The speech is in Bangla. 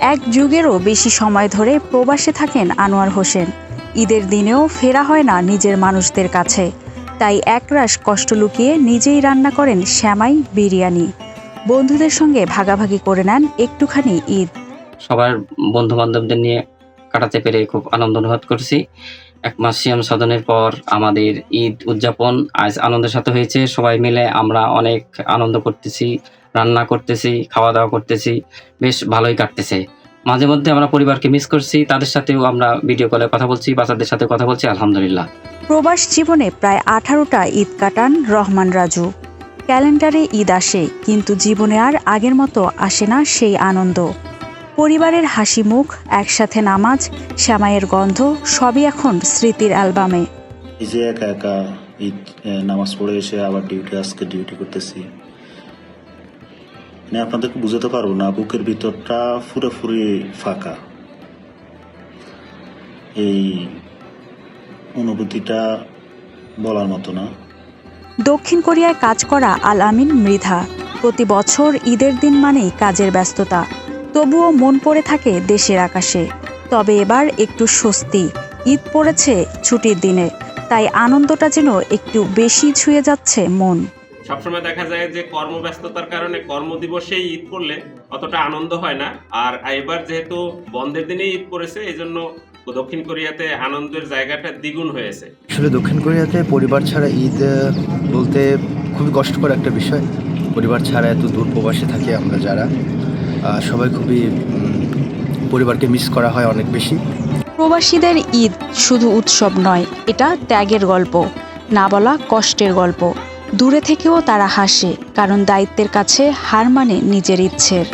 এক যুগেরও বেশি সময় ধরে প্রবাসে থাকেন আনোয়ার হোসেন। ঈদের দিনেও ফেরা হয় না নিজের মানুষদের কাছে, তাই একরাশ কষ্ট লুকিয়ে নিজেই রান্না করেন সেমাই, বিরিয়ানি। বন্ধুদের সঙ্গে ভাগাভাগি করে নেন একটুখানি ঈদ। সবার বন্ধু বান্ধবদের নিয়ে কাটাতে পেরে খুব আনন্দ অনুভব করছি। 1 মাস সিয়াম সাধনের পর আমাদের ঈদ উদযাপন আজ আনন্দের সাথে হয়েছে। সবাই মিলে আমরা অনেক আনন্দ করতেছি, রান্না করতেছি, খাওয়া দাওয়া করতেছি, বেশ ভালোই কাটতেছে। মাঝে মধ্যে আমরা পরিবারকে মিস করছি, তাদের সাথেও আমরা ভিডিও কলে কথা বলছি, বাচ্চাদের সাথে কথা বলছি, আলহামদুলিল্লাহ। প্রবাস জীবনে প্রায় 18টা ঈদ কাটান রহমান রাজু। ক্যালেন্ডারে ঈদ আসে, কিন্তু জীবনে আর আগের মতো আসে না সেই আনন্দ। পরিবারের হাসি মুখ, একসাথে নামাজ, সেমাইয়ের গন্ধ সবই এখন স্মৃতির অ্যালবামে। এই যে একা একা ঈদ নামাজ পড়ে এসে আবার আজকে ডিউটি করতেছি, মানে আপনাদেরকে বুঝাতে পারবো না, বুকের ভিতরটা পুরোপুরি ফাঁকা। এই অনুভূতিটা বলার মতো না। দক্ষিণ কোরিয়ায় কাজ করা আল আমিন মৃধা। প্রতি বছর ঈদের দিন মানেই কাজের ব্যস্ততা, তবুও মন পড়ে থাকে দেশের আকাশে। তবে এবার একটু স্বস্তি, ঈদ পড়েছে ছুটির দিনে, তাই আনন্দটা যেন একটু বেশি ছুঁয়ে যাচ্ছে মন। সবসময় দেখা যায় যে কর্মব্যস্ততার কারণে কর্মদিবসেই ঈদ করলে অতটা আনন্দ হয় না, আর এবার যেহেতু বন্ধের দিনে ঈদ পড়েছে, এই জন্য দক্ষিণ কোরিয়াতে আনন্দের জায়গাটা দ্বিগুণ হয়েছে। আসলে দক্ষিণ কোরিয়াতে পরিবার ছাড়া ঈদ বলতে খুবই কষ্টকর একটা বিষয়। পরিবার ছাড়া এত দূর প্রবাসে থাকি আমরা যারা, সবাই খুবই পরিবারকে মিস করা হয় অনেক বেশি। প্রবাসীদের ঈদ শুধু উৎসব নয়, এটা ত্যাগের গল্প, না বলা কষ্টের গল্প। দূরে থেকেও তারা হাসে, কারণ দায়িত্বের কাছে হার মানে নিজের ইচ্ছের।